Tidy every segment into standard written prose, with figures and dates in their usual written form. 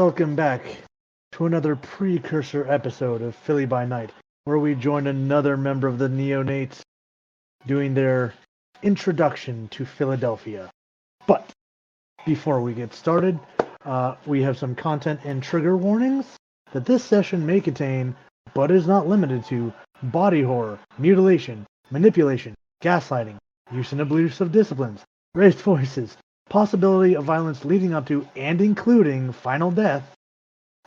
welcome back to another precursor episode of Philly by Night, where we join another member of the Neonates doing their introduction to Phildelphia. But before we get started, we have some content and trigger warnings that this session may contain, but is not limited to, body horror, mutilation, manipulation, gaslighting, use and abuse of disciplines, raised voices, possibility of violence leading up to and including final death,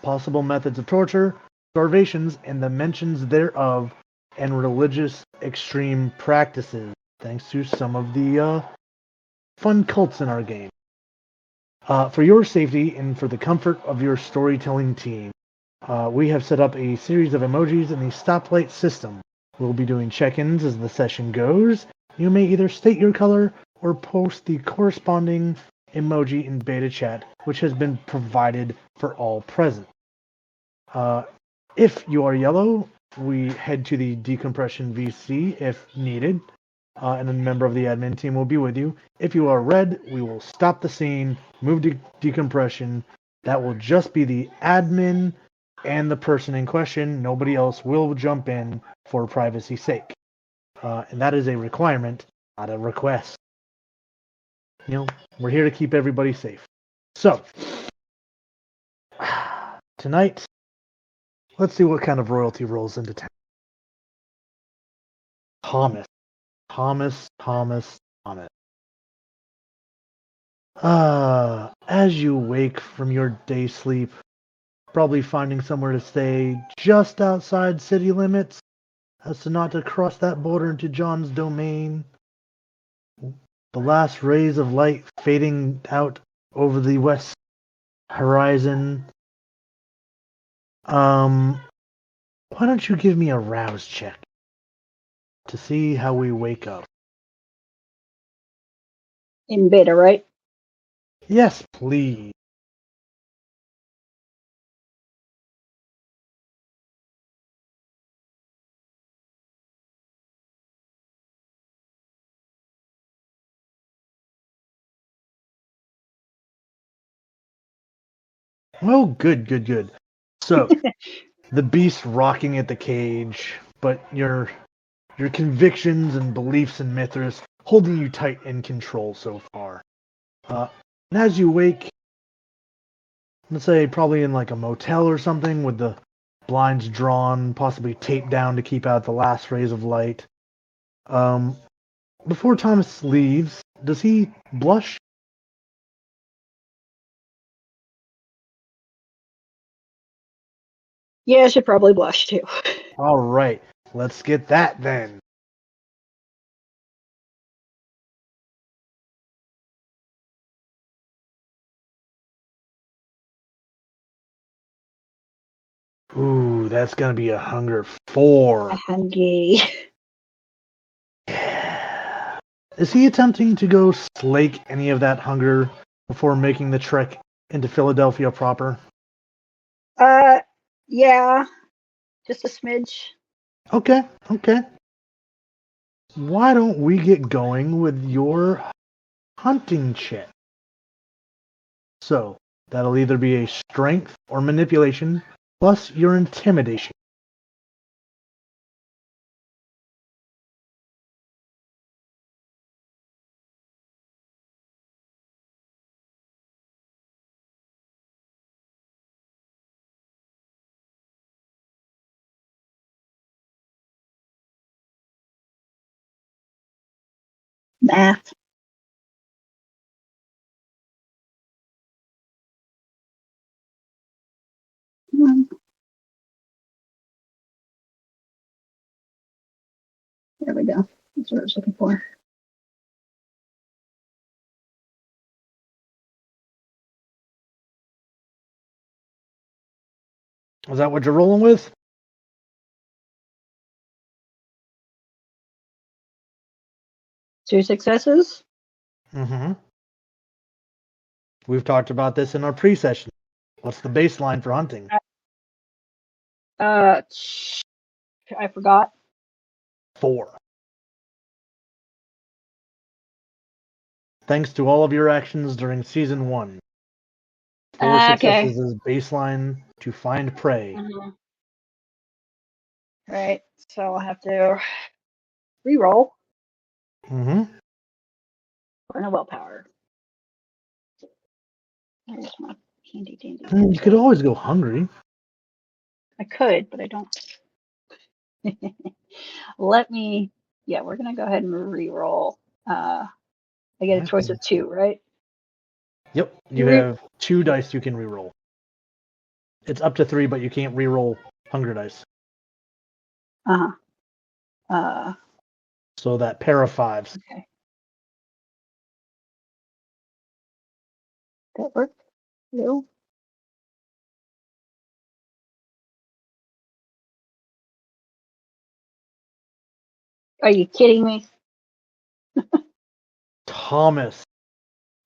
possible methods of torture, starvations, and the mentions thereof, and religious extreme practices, thanks to some of the fun cults in our game. For your safety and for the comfort of your storytelling team, we have set up a series of emojis in the stoplight system. We'll be doing check-ins as the session goes. You may either state your color or post the corresponding emoji in beta chat, which has been provided for all present. If you are yellow, we head to the decompression VC if needed, and a member of the admin team will be with you. If you are red, we will stop the scene, move to decompression. That will just be the admin and the person in question. Nobody else will jump in for privacy's sake. And that is a requirement, not a request. You know, we're here to keep everybody safe. So, tonight, let's see what kind of royalty rolls into town. Thomas. As you wake from your day sleep, probably finding somewhere to stay just outside city limits, as to not to cross that border into John's domain. The last rays of light fading out over the west horizon. Why don't you give me a rouse check to see how we wake up? In beta, right? Yes, please. Oh, good. So, the beast rocking at the cage, but your convictions and beliefs in Mithras holding you tight in control so far. And as you wake, let's say probably in like a motel or something with the blinds drawn, possibly taped down to keep out the last rays of light. Before Thomas leaves, does he blush? Yeah, I should probably blush too. All right, let's get that then. Ooh, that's gonna be a hunger 4. Hungry. Yeah. Is he attempting to go slake any of that hunger before making the trek into Phildelphia proper? Yeah, just a smidge. Okay. Why don't we get going with your hunting check? So, that'll either be a strength or manipulation, plus your intimidation. Math. There we go. That's what I was looking for. Is that what you're rolling with? 2 successes? Mm-hmm. We've talked about this in our pre-session. What's the baseline for hunting? I forgot. 4. Thanks to all of your actions during Season 1. 4 Okay. successes is baseline to find prey. Right. So I'll have to re-roll Mm-hmm. for a willpower. There's my handy dandy. You could always go hungry. I could, but I don't. Let me. Yeah, we're gonna go ahead and re-roll. I get a choice of 2, right? Yep. You have 2 dice you can reroll. It's up to 3, but you can't reroll hunger dice. So that pair of 5s. Okay. That work? No. Are you kidding me? Thomas,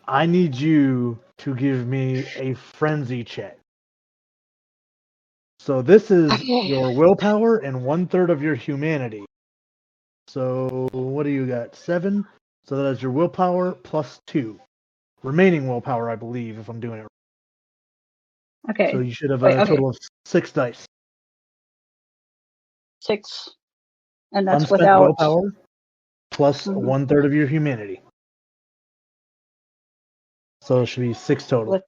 I need you to give me a frenzy check. So this is your willpower and 1/3 of your humanity. So what do you got? 7? So that is your willpower plus 2. Remaining willpower, I believe, if I'm doing it right. Okay. So you should have Wait, a total of 6 dice. 6. And that's Unspent without. willpower plus 1/3 of your humanity. So it should be 6 total.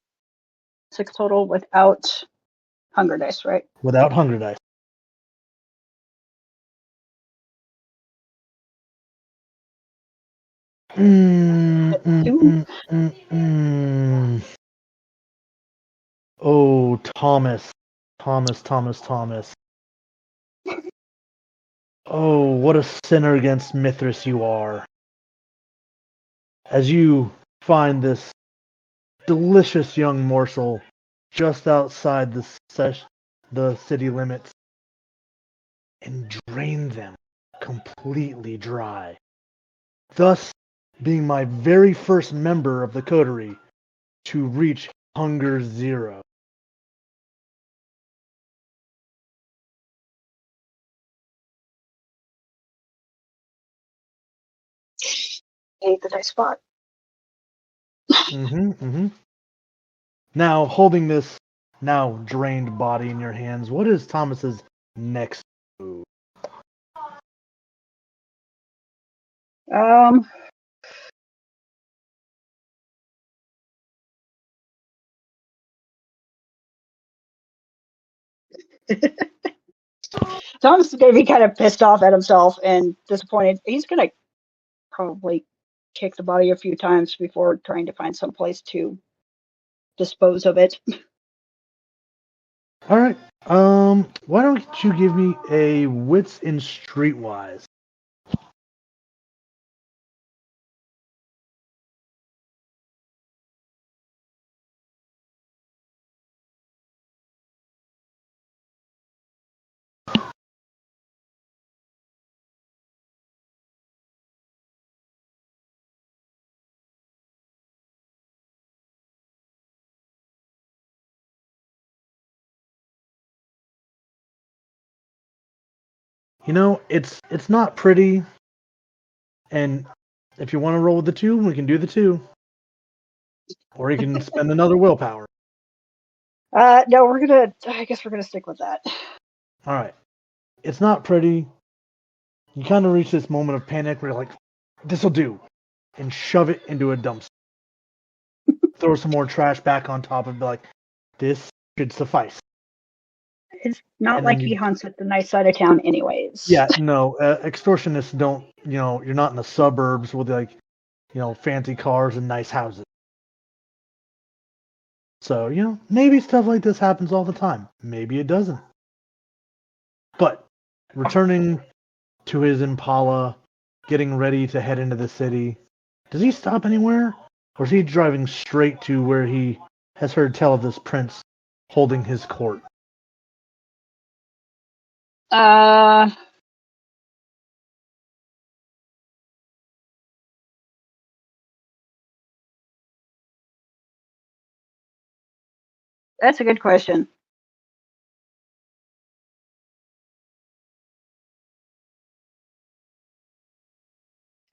6 total without hunger dice, right? Without hunger dice. Oh, Thomas. Thomas. Oh, what a sinner against Mithras you are. As you find this delicious young morsel just outside the city limits and drain them completely dry, thus being my very first member of the coterie to reach hunger 0. Hate the dice spot. Now, holding this now drained body in your hands, what is Thomas's next move? Thomas is going to be kind of pissed off at himself and disappointed. He's going to probably kick the body a few times before trying to find some place to dispose of it. All right. Why don't you give me a wits and streetwise? You know, it's not pretty, and if you want to roll with the 2, we can do the 2. Or you can spend another willpower. No, I guess we're gonna stick with that. All right. It's not pretty. You kind of reach this moment of panic where you're like, this'll do, and shove it into a dumpster. Throw some more trash back on top and be like, this should suffice. It's not And like he hunts at the nice side of town anyways. Yeah, no, extortionists don't, you're not in the suburbs with fancy cars and nice houses. So, maybe stuff like this happens all the time. Maybe it doesn't. But returning to his Impala, getting ready to head into the city, does he stop anywhere? Or is he driving straight to where he has heard tell of this prince holding his court? That's a good question.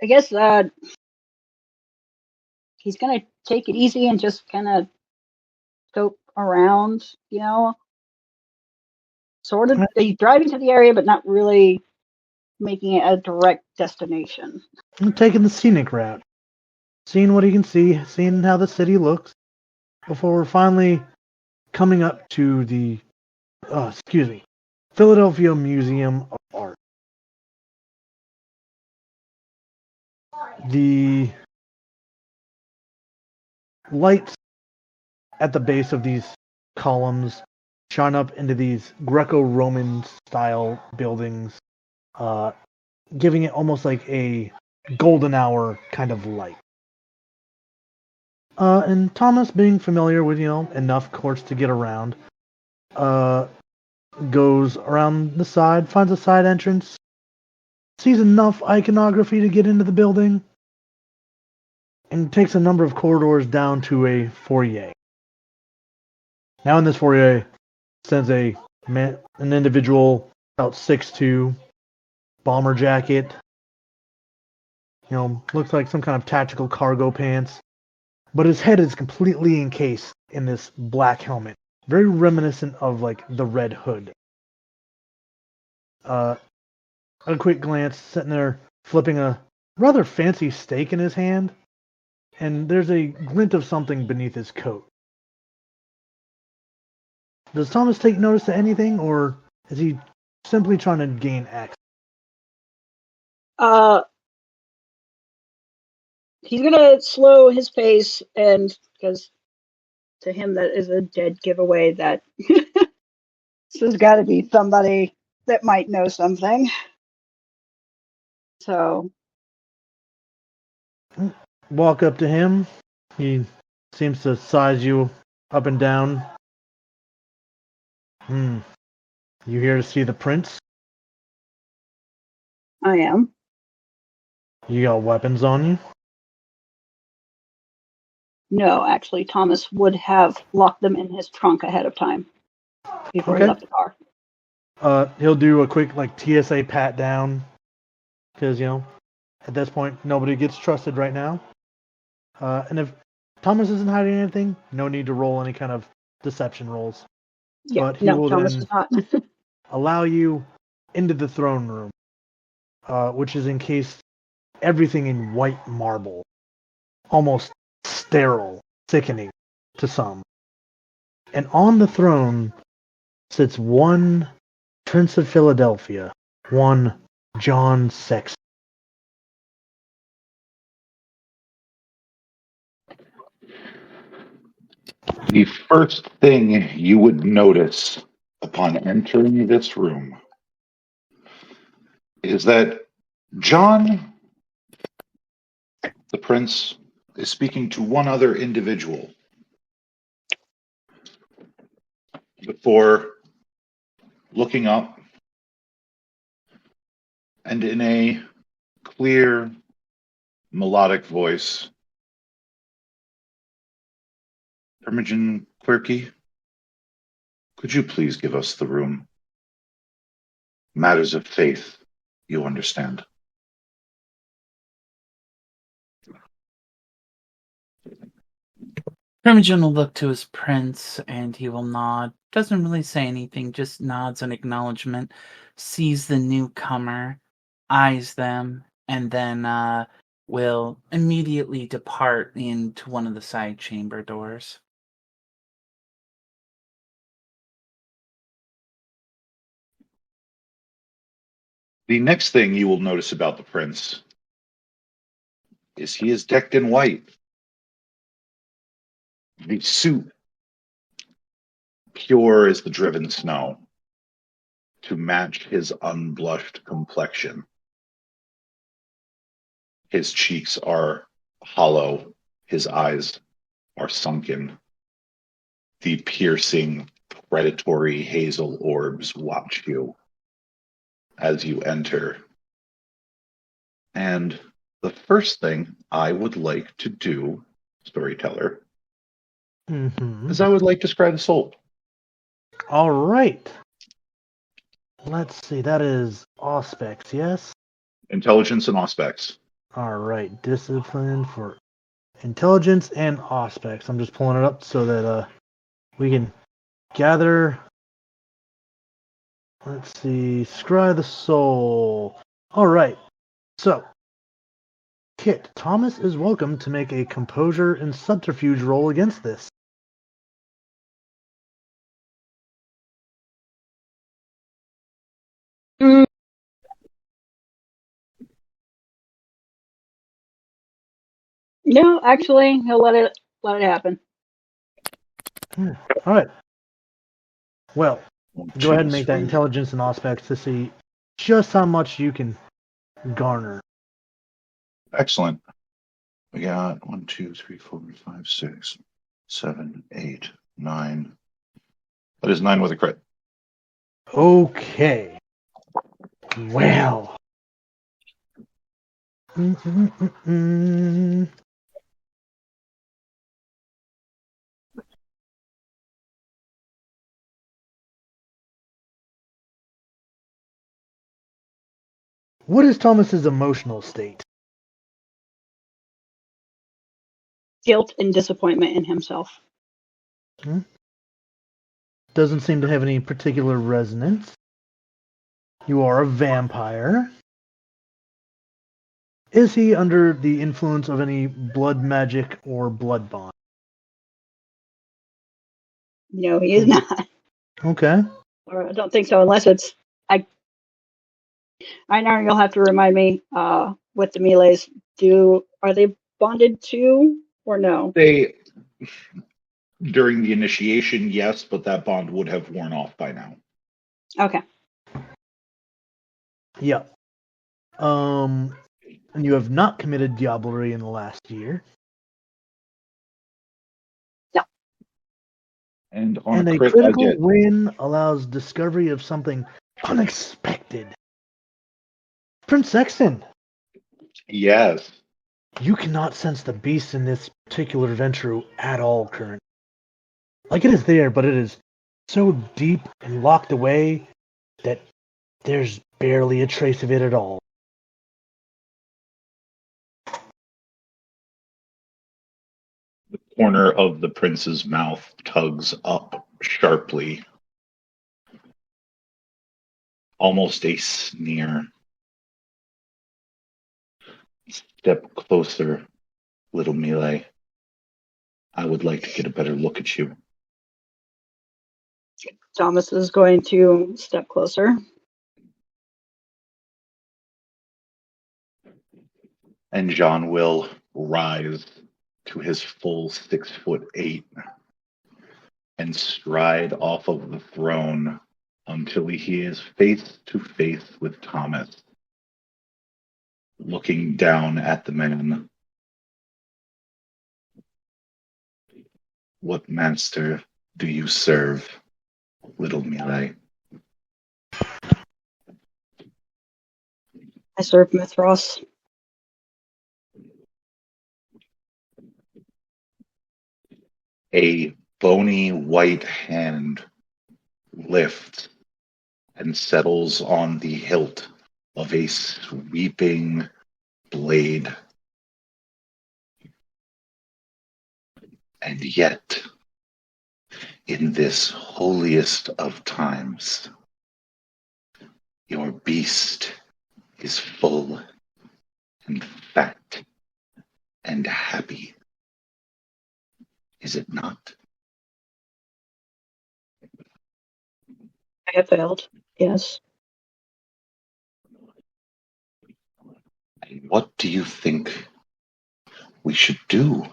I guess he's gonna take it easy and just kind of scope around, sort of he's driving to the area, but not really making it a direct destination. I'm taking the scenic route, seeing what he can see, seeing how the city looks, before we're finally coming up to the, Philadelphia Museum of Art. The lights at the base of these columns shine up into these Greco-Roman style buildings, giving it almost like a golden hour kind of light. And Thomas, being familiar with, enough courts to get around, goes around the side, finds a side entrance, sees enough iconography to get into the building, and takes a number of corridors down to a foyer. Now in this foyer stands an individual about 6'2", bomber jacket, looks like some kind of tactical cargo pants, but his head is completely encased in this black helmet, very reminiscent of like the Red Hood. At a quick glance, sitting there flipping a rather fancy steak in his hand, and there's a glint of something beneath his coat. Does Thomas take notice to anything, or is he simply trying to gain access? He's gonna slow his pace, and because to him that is a dead giveaway that this has got to be somebody that might know something. So, walk up to him. He seems to size you up and down. You here to see the prince? I am. You got weapons on you? No, actually, Thomas would have locked them in his trunk ahead of time before he left the car. He'll do a quick TSA pat down, because at this point nobody gets trusted right now. And if Thomas isn't hiding anything, no need to roll any kind of deception rolls. Yeah, but he will Thomas then is not. allow you into the throne room, which is encased everything in white marble, almost sterile, sickening to some. And on the throne sits one Prince of Philadelphia, one John Sexton. The first thing you would notice upon entering this room is that John, the prince, is speaking to one other individual before looking up and in a clear, melodic voice, Imogen Quirky, could you please give us the room? Matters of faith, you understand. Imogen will look to his prince and he will nod. Doesn't really say anything, just nods in acknowledgement, sees the newcomer, eyes them, and then will immediately depart into one of the side chamber doors. The next thing you will notice about the prince is he is decked in white. The suit, pure as the driven snow, to match his unblushed complexion. His cheeks are hollow, his eyes are sunken. The piercing, predatory hazel orbs watch you as you enter. And the first thing I would like to do, storyteller, is I would like to scry the soul. All right. Let's see. That is Auspex, yes? Intelligence and Auspex. All right. Discipline for intelligence and Auspex. I'm just pulling it up so that We can gather. Let's see. Scry the soul. All right. So, Kit, Thomas is welcome to make a composure and subterfuge roll against this. Mm. No, actually, he'll let it happen. All right. Well, One, go ahead two, and make that three. intelligence and aspects to see just how much you can garner. Excellent. We got 1, 2, 3, 4, 5, 6, 7, 8, 9. That is 9 with a crit. Okay. Well. What is Thomas's emotional state? Guilt and disappointment in himself. Doesn't seem to have any particular resonance. You are a vampire. Is he under the influence of any blood magic or blood bond? No, he is not. Okay. Or I don't think so, unless it's I know you'll have to remind me with the melees. Are they bonded too or no? They, during the initiation, yes, but that bond would have worn off by now. Okay. Yeah. And you have not committed diablerie in the last year. No. And on And a a crit, I critical get win allows discovery of something unexpected. Prince Sexton, yes. you cannot sense the beast in this particular Ventrue at all currently. Like, it is there, but it is so deep and locked away that there's barely a trace of it at all. The corner of the prince's mouth tugs up sharply, almost a sneer. Step closer, little melee. I would like to get a better look at you. Thomas is going to step closer. And John will rise to his full 6'8" and stride off of the throne until he is face to face with Thomas, looking down at the man. What master do you serve, little melee? I serve Mithras. A bony white hand lifts and settles on the hilt of a sweeping blade. And yet, in this holiest of times, your beast is full and fat and happy. Is it not? I have failed. Yes. And what do you think we should do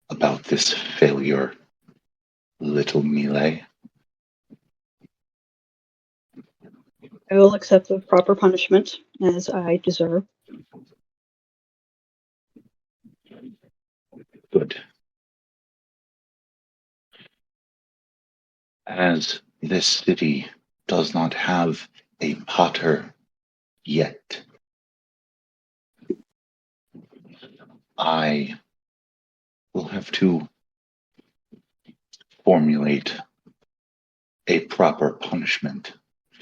about this failure, little melee? I will accept the proper punishment as I deserve. Good. As this city does not have a potter yet, I will have to formulate a proper punishment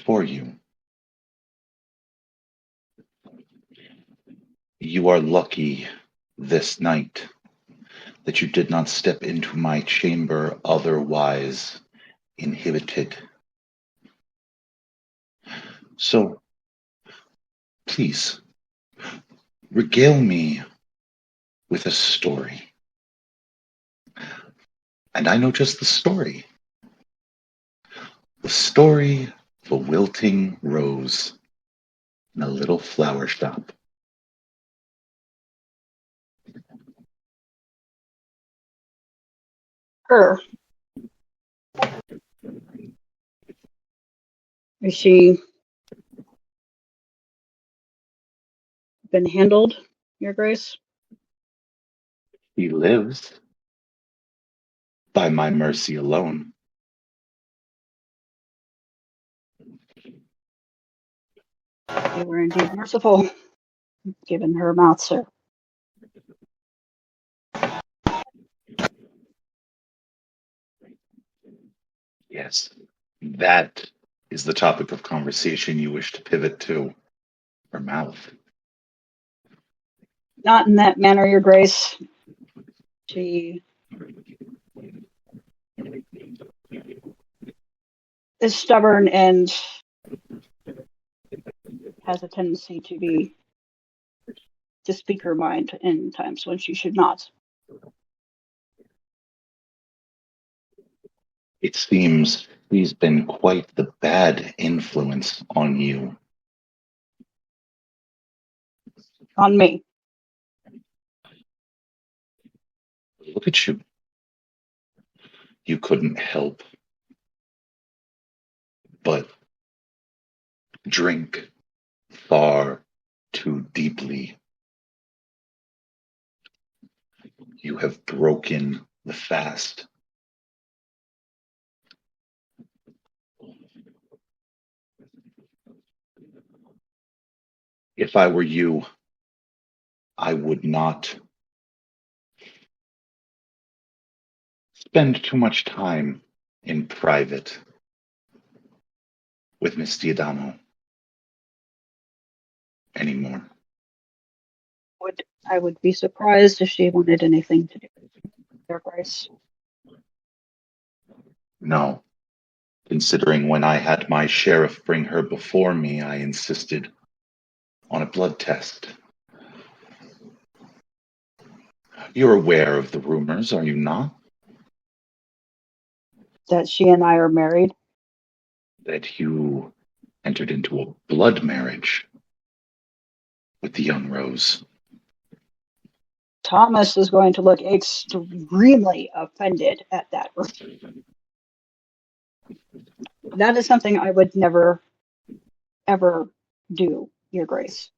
for you. You are lucky this night that you did not step into my chamber otherwise inhibited. So, please, regale me with a story. And I know just the story. The story of a wilting rose in a little flower shop. Her. Is she been handled, Your Grace? He lives by my mercy alone. You were indeed merciful, given her mouth, sir. Yes, that is the topic of conversation you wish to pivot to. Her mouth. Not in that manner, Your Grace. She is stubborn and has a tendency to speak her mind in times when she should not. It seems he's been quite the bad influence on you. On me. Look at you. You couldn't help but drink far too deeply. You have broken the fast. If I were you, I would not spend too much time in private with Miss Diadamo anymore. I would be surprised if she wanted anything to do with Your Grace. No, considering when I had my sheriff bring her before me, I insisted on a blood test. You're aware of the rumors, are you not? That she and I are married. That you entered into a blood marriage with the young Rose. Thomas is going to look extremely offended at that. That is something I would never, ever do, Your Grace.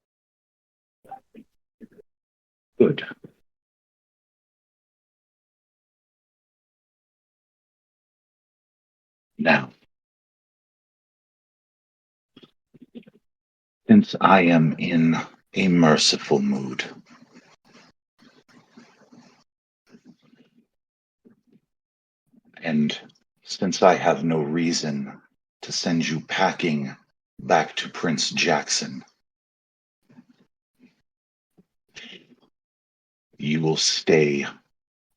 Good. Now, since I am in a merciful mood, and since I have no reason to send you packing back to Prince Jackson, you will stay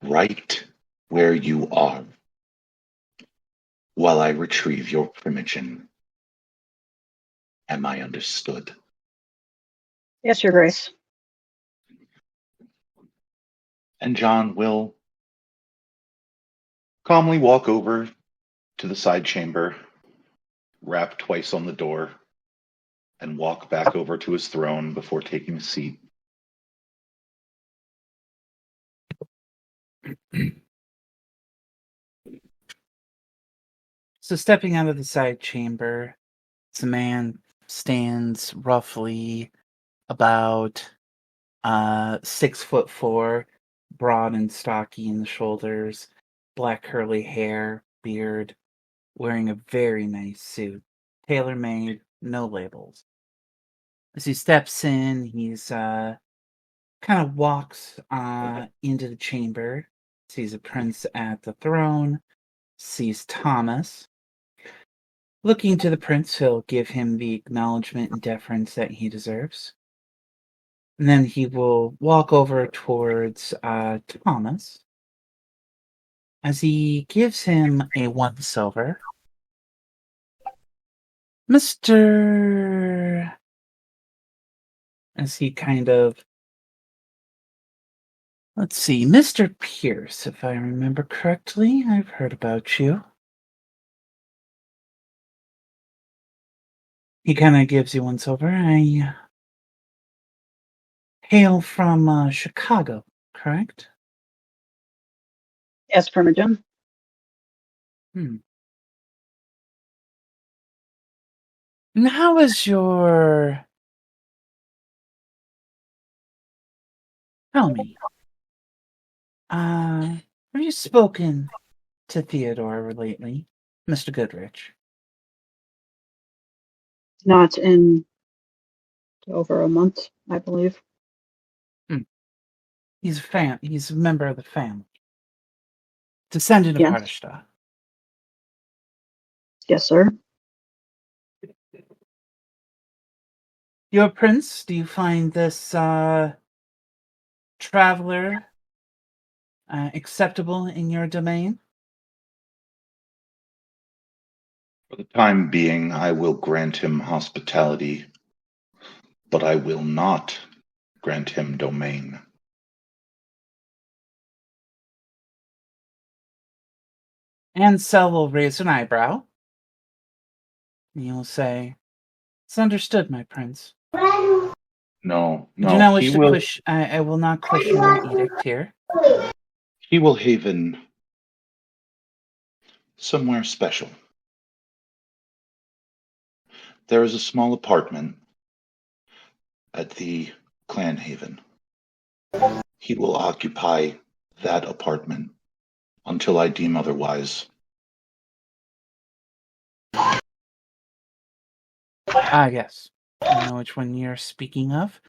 right where you are while I retrieve your primogen. Am I understood? Yes, Your Grace. And John will calmly walk over to the side chamber, rap twice on the door, and walk back over to his throne before taking a seat. So stepping out of the side chamber, the man stands roughly about 6'4", broad and stocky in the shoulders, black curly hair, beard, wearing a very nice suit, tailor-made, no labels. As he steps in, he's kind of walks into the chamber, sees a prince at the throne, sees Thomas. Looking to the prince, he'll give him the acknowledgement and deference that he deserves. And then he will walk over towards Thomas as he gives him a 1 silver. Mr. As he kind of... Let's see, Mr. Pierce, if I remember correctly. I've heard about you. He kind of gives you 1 silver. I hail from Chicago, correct? Yes, Primogen. And how is your... Tell me. Have you spoken to Theodore lately, Mr. Goodrich? Not in over a month, I believe. He's a member of the family. Descendant of Yes. Hardestadt. Yes, sir. Your prince, do you find this traveler acceptable in your domain? For the time being, I will grant him hospitality, but I will not grant him domain. Ansel will raise an eyebrow. And he'll say, "It's understood, my prince. No, I do not wish he to will. I will not question your edict here. He will haven somewhere special. There is a small apartment at the Clan Haven. He will occupy that apartment until I deem otherwise. Ah, yes. I know which one you're speaking of.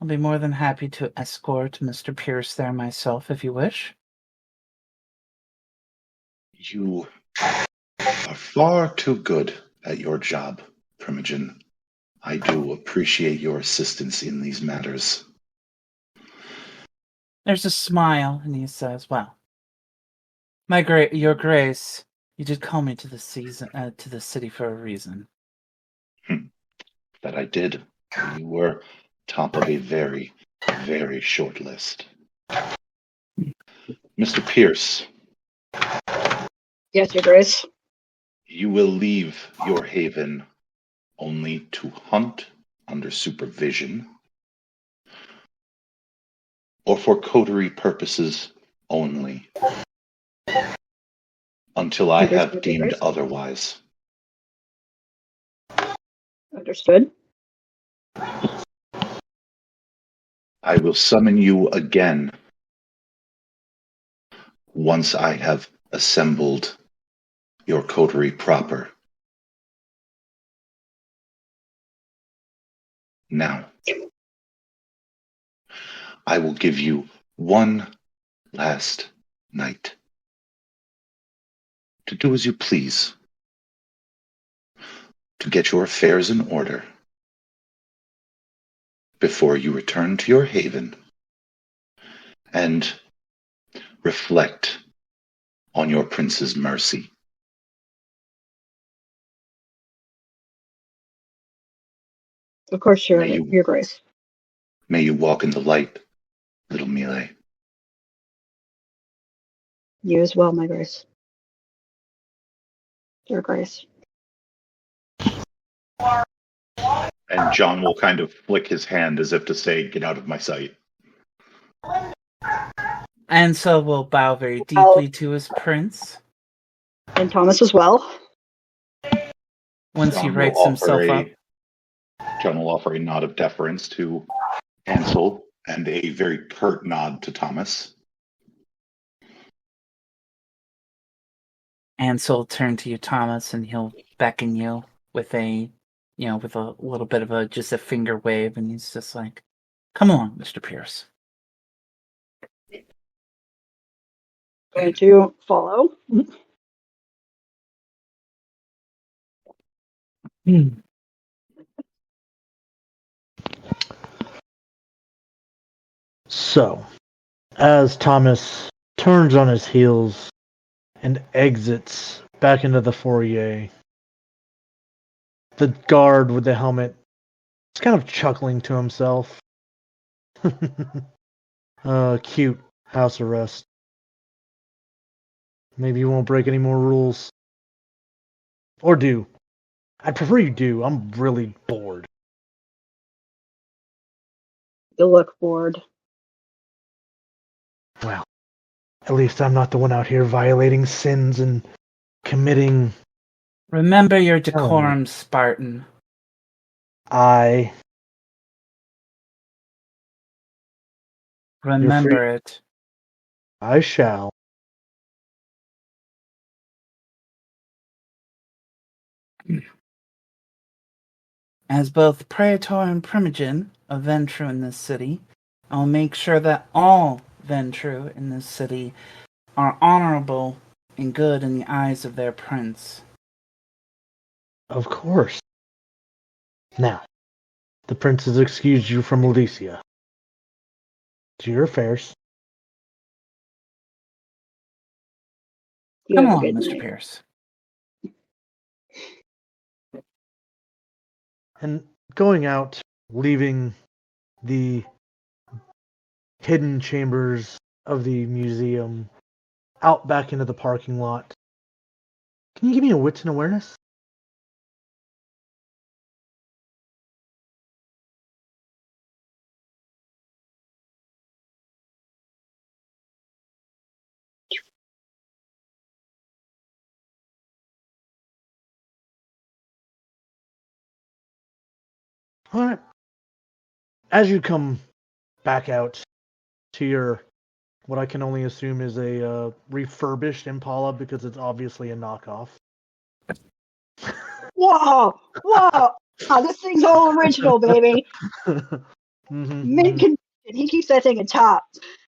I'll be more than happy to escort Mr. Pierce there myself, if you wish." You are far too good at your job, Primogen. I do appreciate your assistance in these matters. There's a smile, and he says, "Well, your grace, you did call me to the city for a reason." That I did. You were top of a very, very short list. Mr. Pierce, Yes, Your Grace. you will leave your haven only to hunt under supervision or for coterie purposes only until I have Understood, Your deemed Grace. otherwise. Understood. I will summon you again once I have assembled your coterie proper. Now, I will give you one last night to do as you please, to get your affairs in order before you return to your haven and reflect on your prince's mercy. Of course, Your May you- Your Grace. May you walk in the light, little Mile. You as well, my Grace. Your Grace. And John will kind of flick his hand as if to say, "Get out of my sight." Ansel will bow very deeply to his prince. And Thomas as well. Once he John will writes himself up. John will offer a nod of deference to Ansel and a very curt nod to Thomas. Ansel will turn to you, Thomas, and he'll beckon you with with a little bit of just a finger wave, and he's just like, "Come along, Mr. Pierce." Going to follow. So, as Thomas turns on his heels and exits back into the foyer. The guard with the helmet is kind of chuckling to himself. Cute house arrest. Maybe you won't break any more rules. Or do. I'd prefer you do. I'm really bored. You look bored. Well, at least I'm not the one out here violating sins and committing... Remember your decorum, Spartan. Remember it. I shall. As both Praetor and Primogen of Ventrue in this city, I'll make sure that all Ventrue in this city are honorable and good in the eyes of their prince. Of course. Now, the prince has excused you from Alicia. To your affairs. You Come have a along, good Mr. night. Pierce. And going out, leaving the hidden chambers of the museum, out back into the parking lot. Can you give me a wits and awareness? Alright. As you come back out to your, what I can only assume is a refurbished Impala, because it's obviously a knockoff. Whoa! Whoa! Oh, this thing's all original, baby. Mint condition. He keeps that thing at top.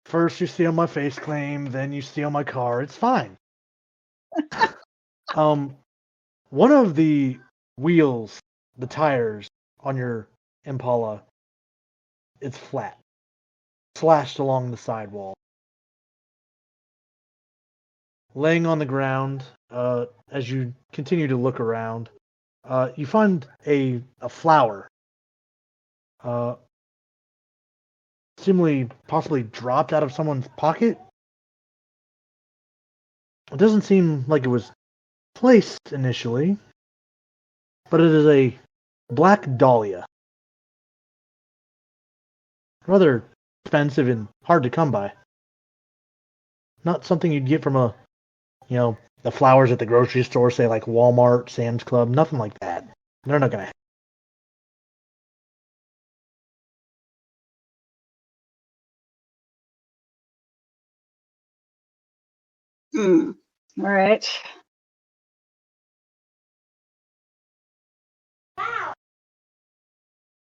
First you steal my face claim, then you steal my car. It's fine. One of the wheels, the tires on your Impala, it's flat, slashed along the sidewall. Laying on the ground, as you continue to look around, you find a flower, seemingly possibly dropped out of someone's pocket. It doesn't seem like it was placed initially, but it is a black dahlia. Rather expensive and hard to come by. Not something you'd get from the flowers at the grocery store, say like Walmart, Sam's Club, nothing like that. They're not gonna. All right.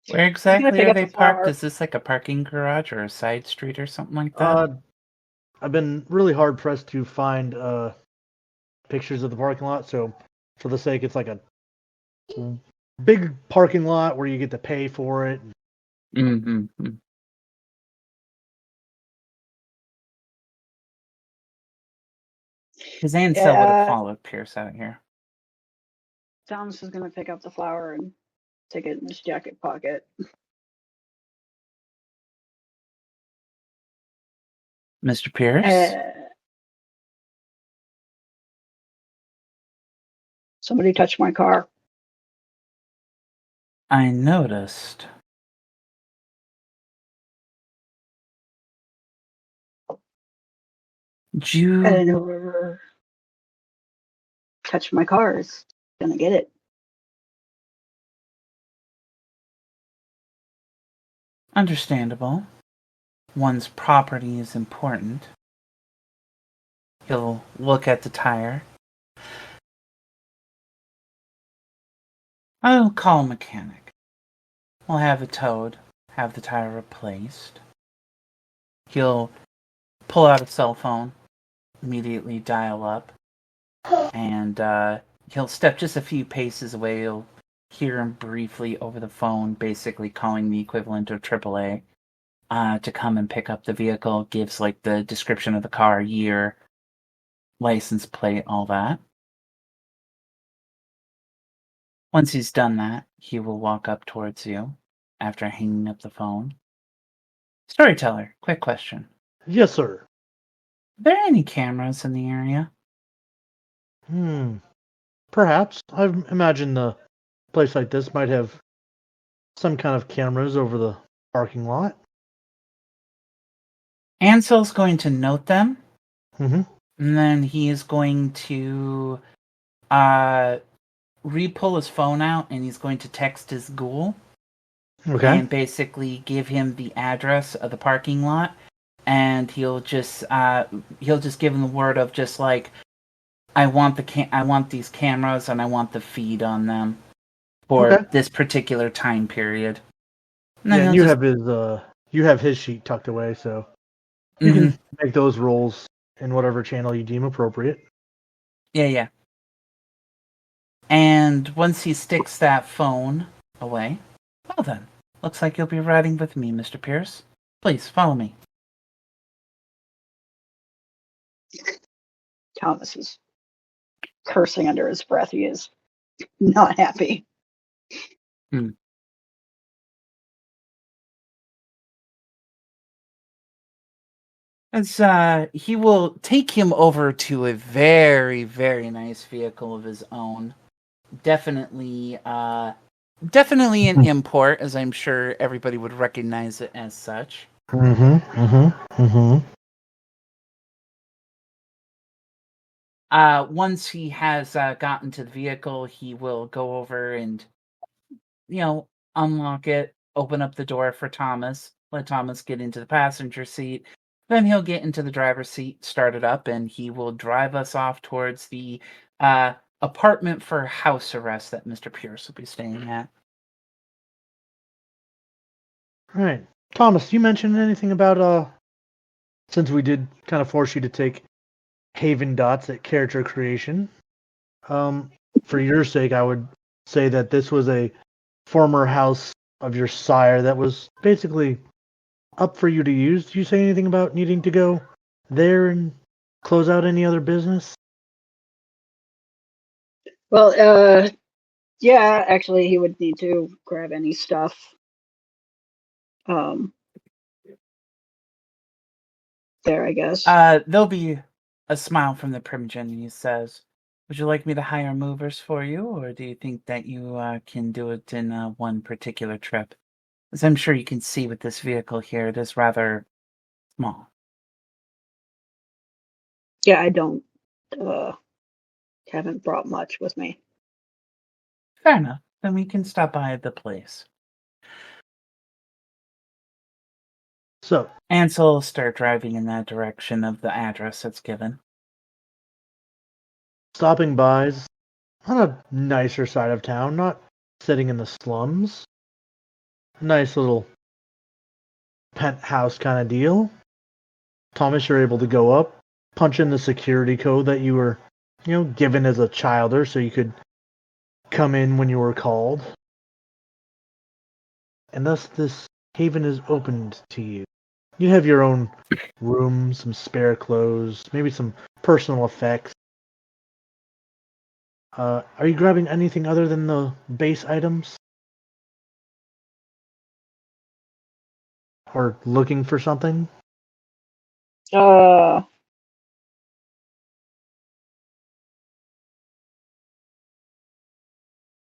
Where exactly pick are up they the flower. parked? Is this like a parking garage or a side street or something like that? I've been really hard pressed to find pictures of the parking lot, so for the sake, it's like a big parking lot where you get to pay for it. Mm-hmm. His Ansel would have followed Pierce out here. Thomas is going to pick up the flower and stick it in his jacket pocket. Mr. Pierce? Somebody touched my car. I noticed. And whoever touched my car is going to get it. Understandable. One's property is important. He'll look at the tire. I'll call a mechanic. We'll have it towed, have the tire replaced. He'll pull out a cell phone, immediately dial up, and he'll step just a few paces away. He'll hear him briefly over the phone, basically calling the equivalent of AAA, to come and pick up the vehicle. Gives like the description of the car, year, license plate, all that. Once he's done that, he will walk up towards you after hanging up the phone. Storyteller, quick question. Yes, sir. Are there any cameras in the area? Perhaps. I imagine the place like this might have some kind of cameras over the parking lot. Ansel's going to note them, Mm-hmm. and then he is going to re-pull his phone out, and he's going to text his ghoul. Okay. And basically give him the address of the parking lot, and he'll just give him the word of just like, I want these cameras and I want the feed on them for this particular time period. And then you have his sheet tucked away, so you can make those rolls in whatever channel you deem appropriate. Yeah. And once he sticks that phone away, well then, looks like you'll be riding with me, Mr. Pierce. Please, follow me. Thomas is cursing under his breath. He is not happy. As he will take him over to a very, very nice vehicle of his own. Definitely an import, as I'm sure everybody would recognize it as such. Once he has gotten to the vehicle, he will go over and, unlock it, open up the door for Thomas, let Thomas get into the passenger seat. Then he'll get into the driver's seat, start it up, and he will drive us off towards the apartment for house arrest that Mr. Pierce will be staying at. All right. Thomas, you mentioned anything about, since we did kind of force you to take Haven dots at character creation, for your sake, I would say that this was a former house of your sire that was basically up for you to use. Did you say anything about needing to go there and close out any other business? Well, yeah, actually, he would need to grab any stuff. There, I guess. There'll be a smile from the Primogen, and he says, would you like me to hire movers for you, or do you think that you can do it in one particular trip? As I'm sure you can see with this vehicle here, it is rather small. Yeah, I don't haven't brought much with me. Fair enough. Then we can stop by the place. So Ansel will start driving in that direction of the address that's given. Stopping by's on a nicer side of town, not sitting in the slums. Nice little penthouse kind of deal. Thomas, you're able to go up, punch in the security code that you were, given as a childer so you could come in when you were called. And thus this haven is opened to you. You have your own room, some spare clothes, maybe some personal effects. Are you grabbing anything other than the base items? Or looking for something?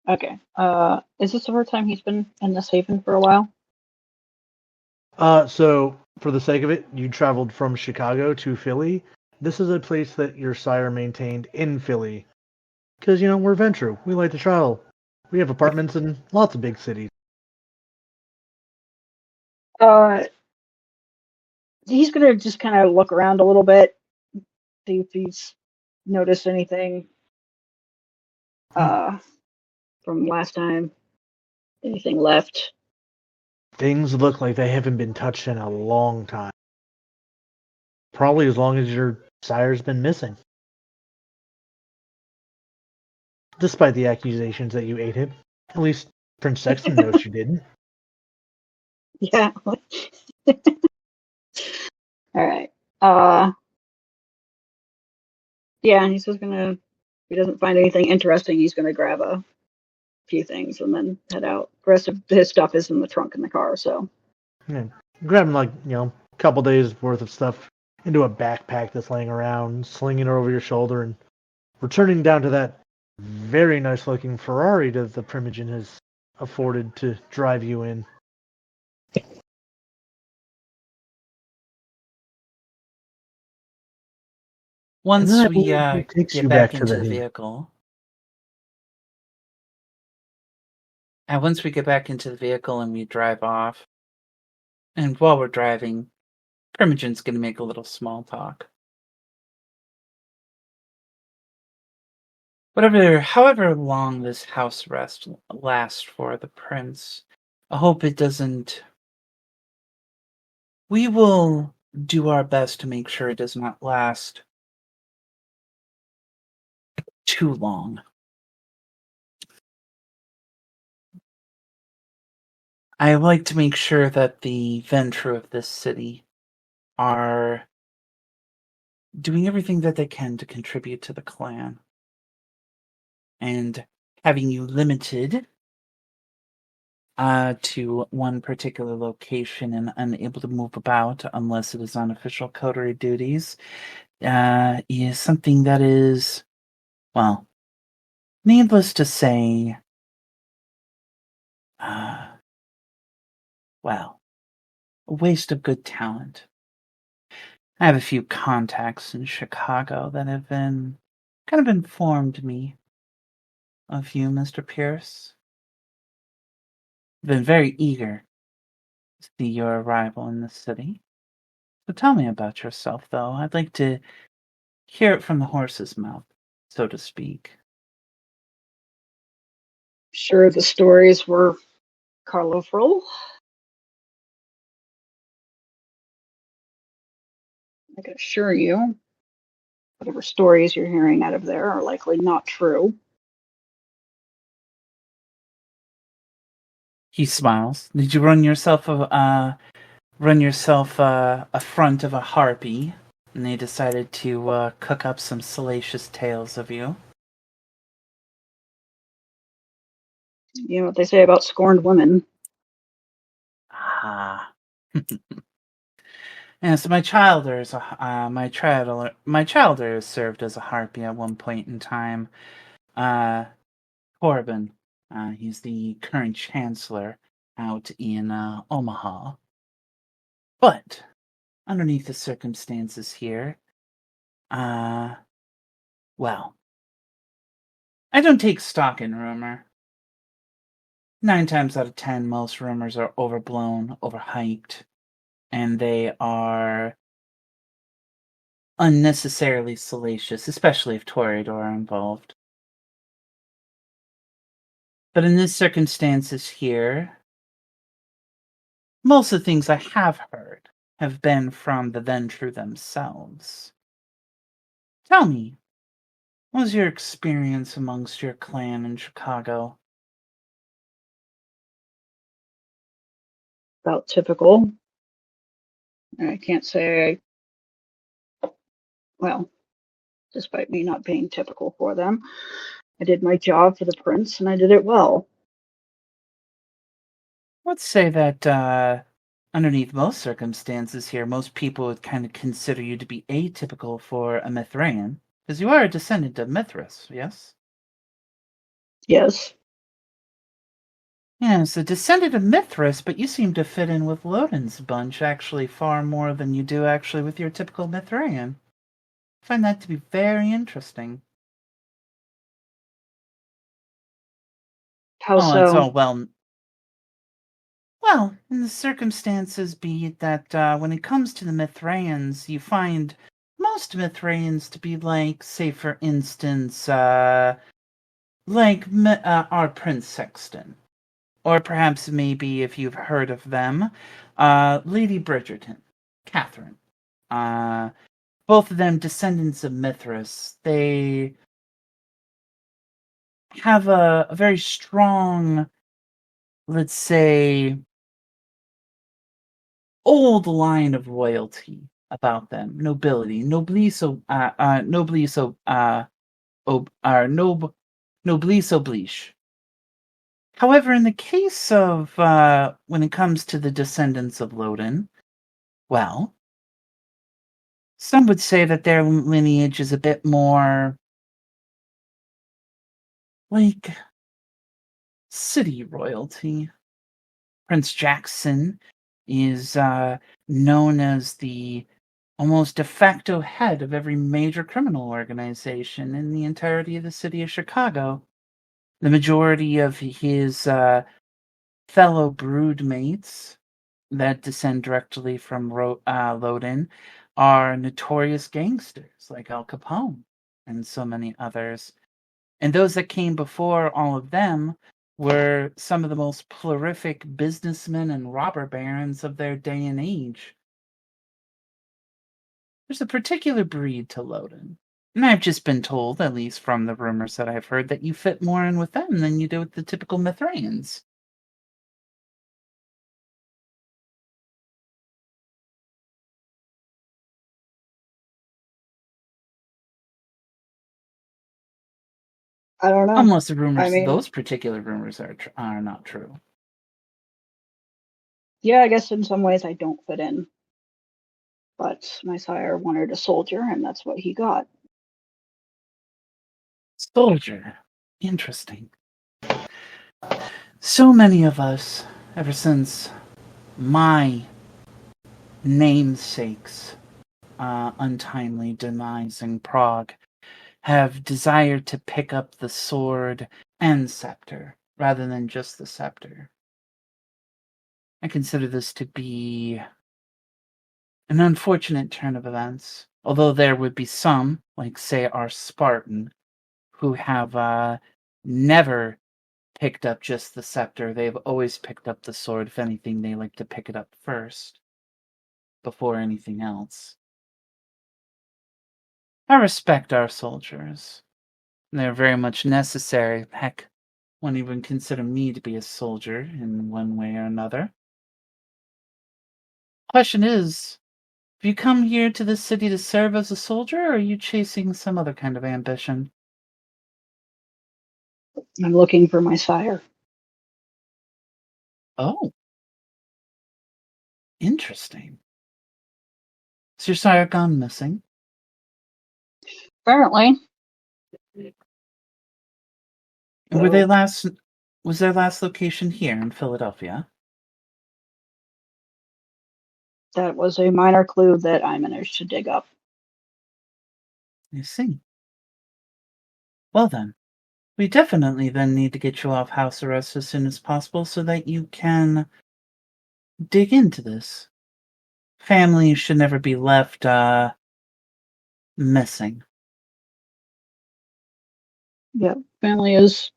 Okay. Is this the first time he's been in this haven for a while? So, for the sake of it, you traveled from Chicago to Philly. This is a place that your sire maintained in Philly. Because, we're Ventrue. We like to travel. We have apartments in lots of big cities. He's going to just kind of look around a little bit, see if he's noticed anything from last time. Anything left? Things look like they haven't been touched in a long time. Probably as long as your sire's been missing. Despite the accusations that you ate him. At least Prince Sexton knows you didn't. Yeah. All right. Yeah, he's just if he doesn't find anything interesting, he's gonna grab a few things and then head out. The rest of his stuff is in the trunk in the car, so. Yeah. Grabbing a couple days worth of stuff into a backpack that's laying around, slinging it over your shoulder, and returning down to that very nice looking Ferrari that the Primogen has afforded to drive you in. Once I we believe he takes get you back back to into the the vehicle, and once we get back into the vehicle and we drive off, and while we're driving, Primogen's going to make a little small talk. However long this house arrest lasts for the prince, I hope it doesn't. We will do our best to make sure it does not last too long. I like to make sure that the Ventrue of this city are doing everything that they can to contribute to the clan. And having you limited to one particular location and unable to move about unless it is on official coterie duties is something that is, well, needless to say, well, a waste of good talent. I have a few contacts in Chicago that have kind of informed me of you, Mr. Pierce. Been very eager to see your arrival in the city. So tell me about yourself, though. I'd like to hear it from the horse's mouth, so to speak. Sure, the stories were colorful. I can assure you, whatever stories you're hearing out of there are likely not true. He smiles. Did you run yourself a front of a harpy, and they decided to cook up some salacious tales of you? You know what they say about scorned women. Ah. Yeah, so my childer served as a harpy at one point in time. Corbin, he's the current chancellor out in Omaha. But underneath the circumstances here, well, I don't take stock in rumor. 9 times out of 10, most rumors are overblown, overhyped, and they are unnecessarily salacious, especially if Toreador are involved. But in these circumstances here, most of the things I have heard have been from the Ventrue themselves. Tell me, what was your experience amongst your clan in Chicago? About typical. I can't say well, despite me not being typical for them, I did my job for the prince and I did it well. Let's say that underneath most circumstances here, most people would kind of consider you to be atypical for a Mithraean, because you are a descendant of Mithras, yes? Yes. Yes, a descendant of Mithras, but you seem to fit in with Lodin's bunch actually far more than you do actually with your typical Mithraean. I find that to be very interesting. How so? It's all well, in the circumstances be it that when it comes to the Mithraeans, you find most Mithraeans to be like, say for instance, like our Prince Sexton. Or perhaps maybe, if you've heard of them, Lady Bridgerton, Catherine. Both of them descendants of Mithras. They have a very strong, let's say, old line of royalty about them. Nobility. Noblesse oblige. However, in the case of when it comes to the descendants of Loden, well, some would say that their lineage is a bit more like city royalty. Prince Jackson is known as the almost de facto head of every major criminal organization in the entirety of the city of Chicago. The majority of his fellow broodmates that descend directly from Loden are notorious gangsters like Al Capone and so many others. And those that came before all of them were some of the most prolific businessmen and robber barons of their day and age. There's a particular breed to Loden. And I've just been told, at least from the rumors that I've heard, that you fit more in with them than you do with the typical Mithraians. I don't know. Unless the rumors, I mean, those particular rumors are not true. yeah, I guess in some ways I don't fit in. But my sire wanted a soldier, and that's what he got. Soldier. Interesting. So many of us, ever since my namesake's untimely demise in Prague, have desired to pick up the sword and scepter, rather than just the scepter. I consider this to be an unfortunate turn of events, although there would be some, like say our Spartan, who have never picked up just the scepter. They've always picked up the sword. If anything, they like to pick it up first, before anything else. I respect our soldiers. They're very much necessary. Heck, wouldn't even consider me to be a soldier in one way or another. Question is, have you come here to this city to serve as a soldier, or are you chasing some other kind of ambition? I'm looking for my sire. Oh. Interesting. Is your sire gone missing? Apparently. And was their last location here in Philadelphia? That was a minor clue that I managed to dig up. I see. Well then, we definitely then need to get you off house arrest as soon as possible so that you can dig into this. Families should never be left missing. Yeah, family is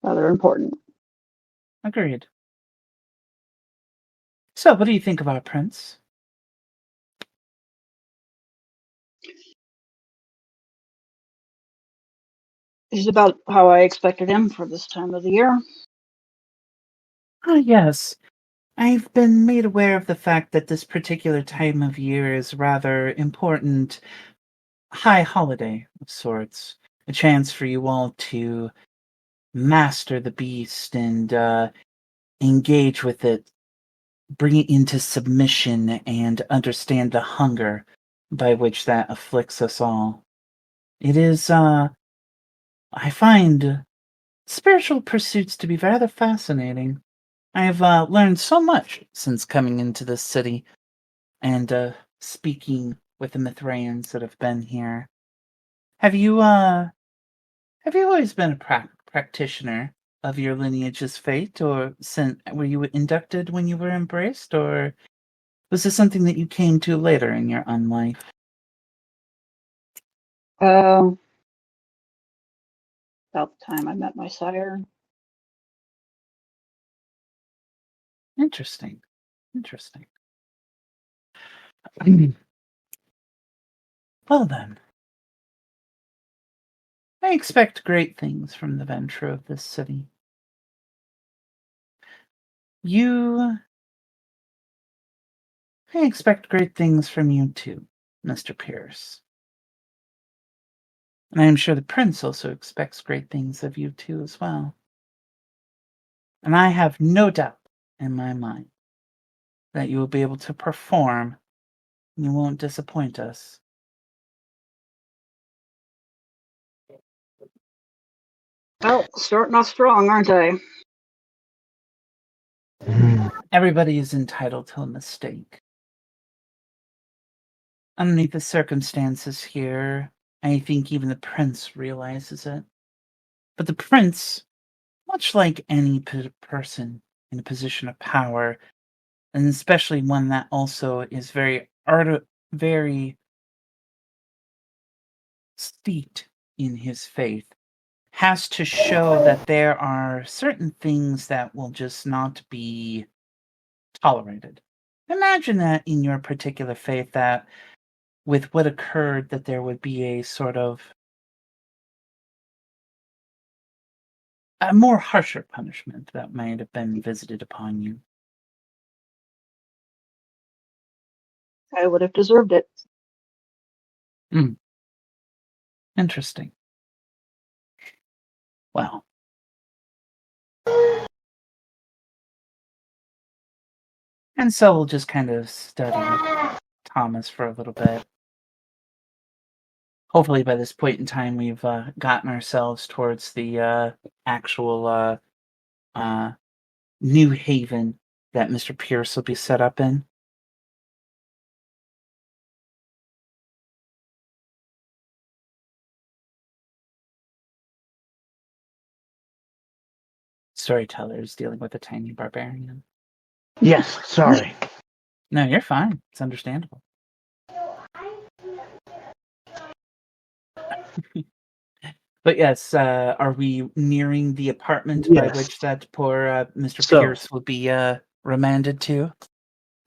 rather important. Agreed. So, what do you think of our prince? He's about how I expected him for this time of the year. Ah, yes. I've been made aware of the fact that this particular time of year is rather important high holiday of sorts. A chance for you all to master the beast and engage with it, bring it into submission, and understand the hunger by which that afflicts us all. It is, I find spiritual pursuits to be rather fascinating. I've learned so much since coming into this city and speaking with the Mithraians that have been here. Have you always been a practitioner of your lineage's fate, or were you inducted when you were embraced, or was this something that you came to later in your unlife? About the time I met my sire. Interesting. Well then, I expect great things from the Ventrue of this city. You I expect great things from you too, Mr. Pierce. And I am sure the prince also expects great things of you too as well. And I have no doubt in my mind that you will be able to perform and you won't disappoint us. Well, starting off strong, aren't I? Everybody is entitled to a mistake. Underneath the circumstances here, I think even the prince realizes it. But the prince, much like any person in a position of power, and especially one that also is very steeped in his faith, has to show that there are certain things that will just not be tolerated. Imagine that in your particular faith, that with what occurred, that there would be a sort of a more harsher punishment that might have been visited upon you. I would have deserved it. Interesting. Well. And so we'll just kind of study Thomas for a little bit. Hopefully by this point in time we've gotten ourselves towards the actual New Haven that Mr. Pierce will be set up in. Storyteller is dealing with a tiny barbarian. Yes, sorry. No, you're fine. It's understandable. But yes, are we nearing the apartment by Yes. which that poor Mr. So- Pierce will be remanded to?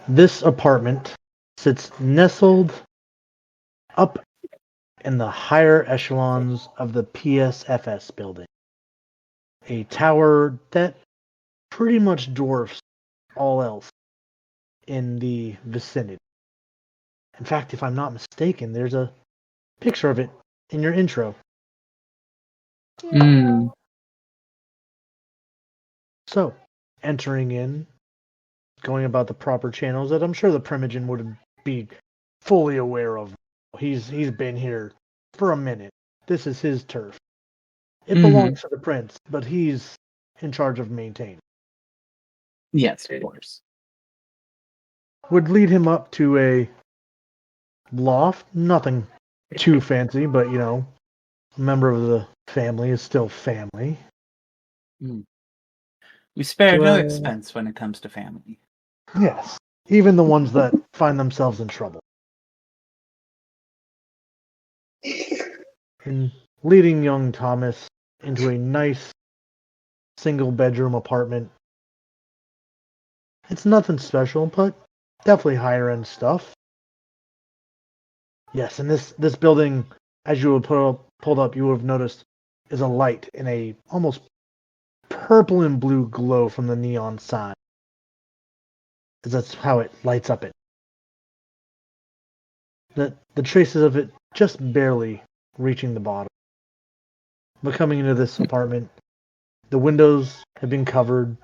This apartment sits nestled up in the higher echelons of the PSFS building, a tower that pretty much dwarfs all else in the vicinity. In fact, if I'm not mistaken, there's a picture of it in your intro. So, entering in, going about the proper channels that I'm sure the Primogen would be fully aware of. He's been here for a minute. This is his turf. It belongs to the prince, but he's in charge of maintaining. Yes, of course. Would lead him up to a loft. Nothing too fancy, but a member of the family is still family. We spare no Well- expense when it comes to family. Yes, even the ones that find themselves in trouble. And leading young Thomas into a nice single-bedroom apartment. It's nothing special, but definitely higher-end stuff. Yes, and this building, as you would pulled up, you would have noticed, is a light in a almost purple and blue glow from the neon sign. That's how it lights up it. The traces of it just barely reaching the bottom. But coming into this apartment, the windows have been covered,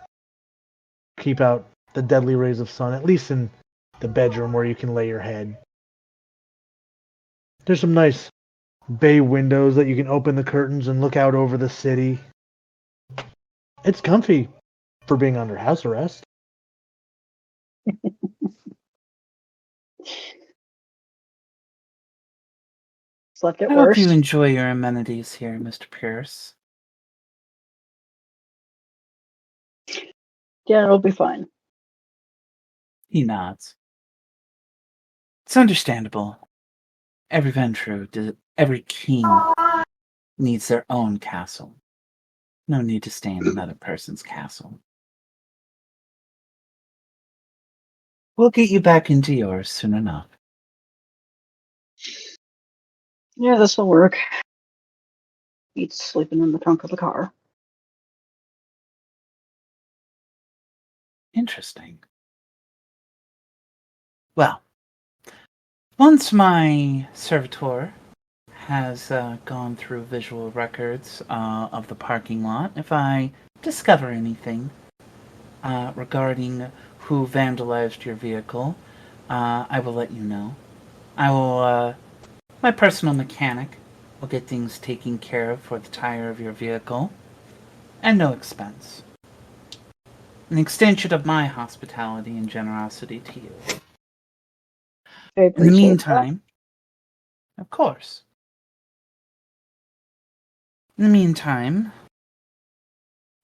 keep out the deadly rays of sun, at least in the bedroom where you can lay your head. There's some nice bay windows that you can open the curtains and look out over the city. It's comfy for being under house arrest. Slept at I hope worst. you enjoy your amenities here, Mr. Pierce. Yeah, it'll be fine. He nods. It's understandable. Every Ventrue, every king needs their own castle. No need to stay in another person's castle. We'll get you back into yours soon enough. Yeah, this will work. He's sleeping in the trunk of the car. Interesting. Well, once my servitor has gone through visual records of the parking lot, if I discover anything regarding who vandalized your vehicle, I will let you know. I will, my personal mechanic will get things taken care of for the tire of your vehicle, and no expense. An extension of my hospitality and generosity to you. I In the appreciate meantime, of course. In the meantime,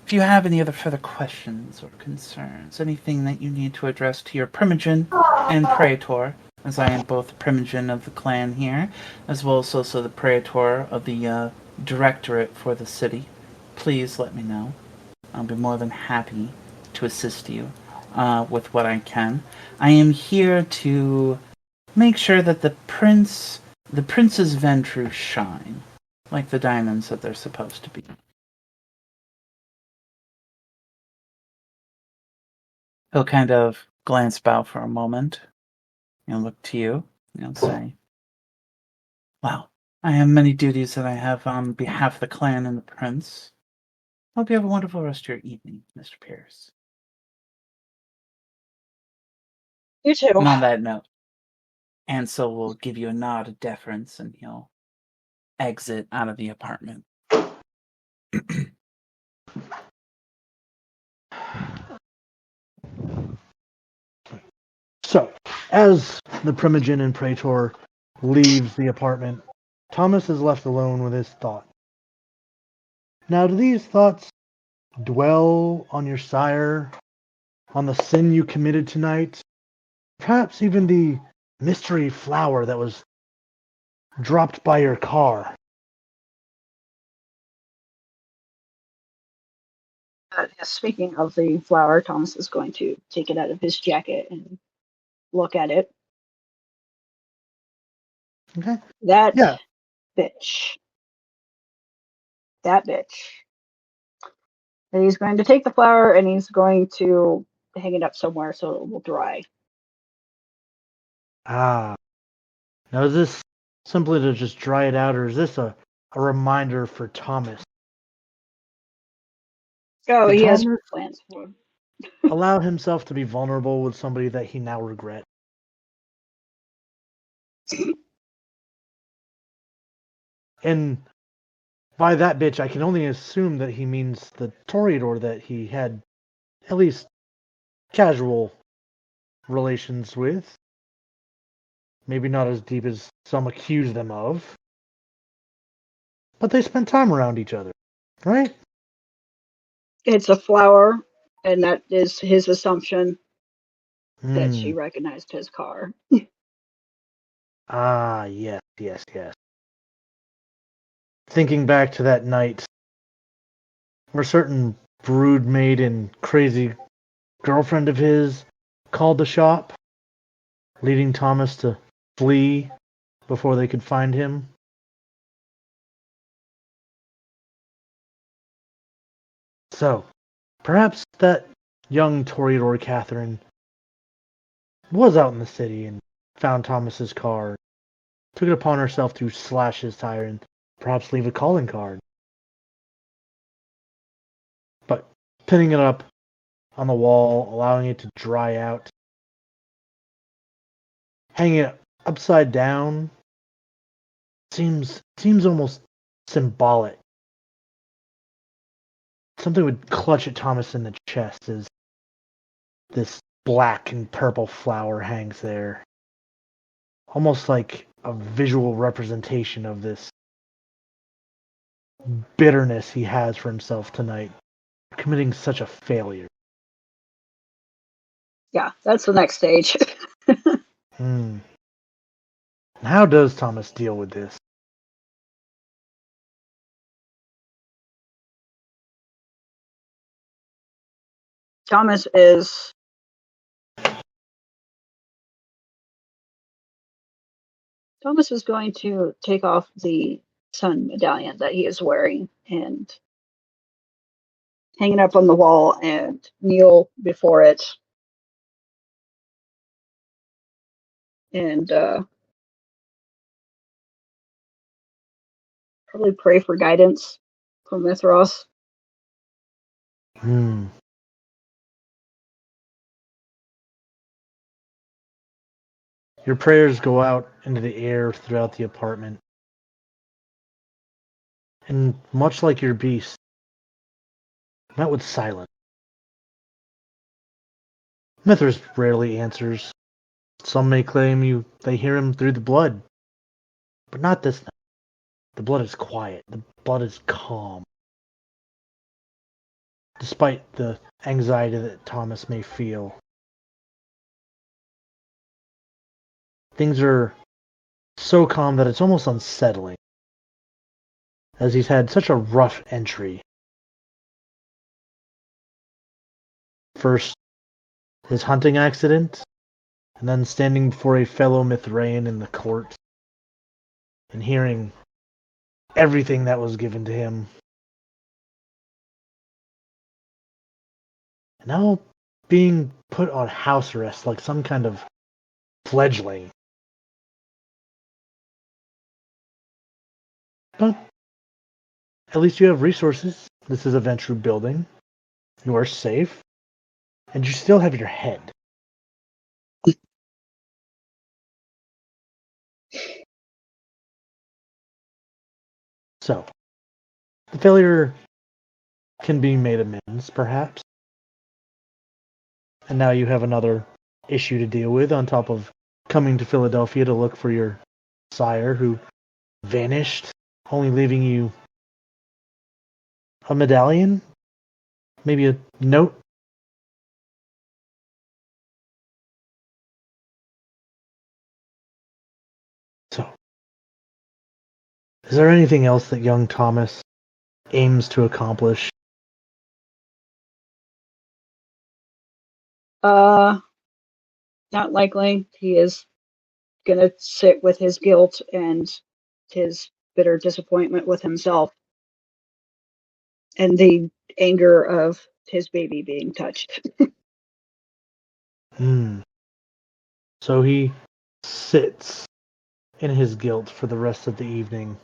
if you have any other further questions or concerns, anything that you need to address to your Primogen and Praetor, as I am both the Primogen of the clan here, as well as also the Praetor of the Directorate for the city, please let me know. I'll be more than happy to assist you with what I can. I am here to make sure that the prince's Ventrue shine like the diamonds that they're supposed to be. He'll kind of glance about for a moment and look to you and say, "Well, I have many duties that I have on behalf of the clan and the prince. Hope you have a wonderful rest of your evening, Mr. Pierce." You too. And on that note, Ansel will give you a nod of deference and he'll exit out of the apartment. So, as the Primogen and Praetor leaves the apartment, Thomas is left alone with his thoughts. Now, do these thoughts dwell on your sire, on the sin you committed tonight, perhaps even the mystery flower that was dropped by your car? Speaking of the flower, Thomas is going to take it out of his jacket and look at it. Okay. That Yeah. bitch. That bitch. And he's going to take the flower and he's going to hang it up somewhere so it will dry. Ah. Now, is this simply to just dry it out, or is this a reminder for Thomas? Oh, Did he has Thomas plans for him. allow himself to be vulnerable with somebody that he now regrets? And by that bitch, I can only assume that he means the Toreador that he had at least casual relations with. Maybe not as deep as some accuse them of. But they spent time around each other, right? It's a flower, and that is his assumption that she Hmm. recognized his car. Ah, yes, yes, yes. Thinking back to that night where a certain broodmaid and crazy girlfriend of his called the shop, leading Thomas to flee before they could find him. So, perhaps that young Toreador Catherine was out in the city and found Thomas's car, took it upon herself to slash his tire and perhaps leave a calling card. But pinning it up on the wall, allowing it to dry out, hanging it upside down, seems almost symbolic. Something would clutch at Thomas in the chest as this black and purple flower hangs there. Almost like a visual representation of this bitterness he has for himself tonight, committing such a failure. Yeah, that's the next stage. Hmm. How does Thomas deal with this? Thomas is going to take off the sun medallion that he is wearing and hang it up on the wall and kneel before it and probably pray for guidance from Mithros. Your prayers go out into the air throughout the apartment. And much like your beast, met with silence. Mithras rarely answers. Some may claim they hear him through the blood. But not this night. The blood is quiet. The blood is calm. Despite the anxiety that Thomas may feel. Things are so calm that it's almost unsettling. As he's had such a rough entry. First, his hunting accident, and then standing before a fellow Mithraean in the court, and hearing everything that was given to him. And now being put on house arrest like some kind of fledgling. But at least you have resources. This is a Ventrue building. You are safe. And you still have your head. So, the failure can be made amends, perhaps. And now you have another issue to deal with on top of coming to Phildelphia to look for your sire who vanished, only leaving you a medallion? Maybe a note? So, is there anything else that young Thomas aims to accomplish? Not likely. He is going to sit with his guilt and his bitter disappointment with himself and the anger of his baby being touched. So he sits in his guilt for the rest of the evening.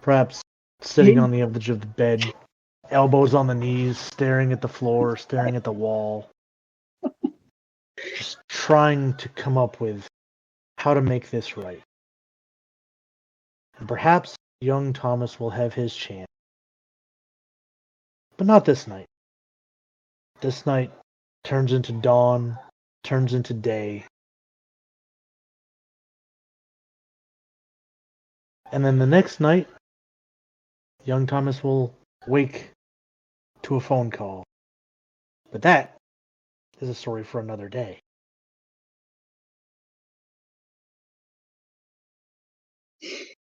Perhaps sitting on the edge of the bed, elbows on the knees, staring at the floor, staring at the wall. Just trying to come up with how to make this right. And perhaps young Thomas will have his chance. But not this night. This night turns into dawn, turns into day. And then the next night, young Thomas will wake to a phone call. But that is a story for another day.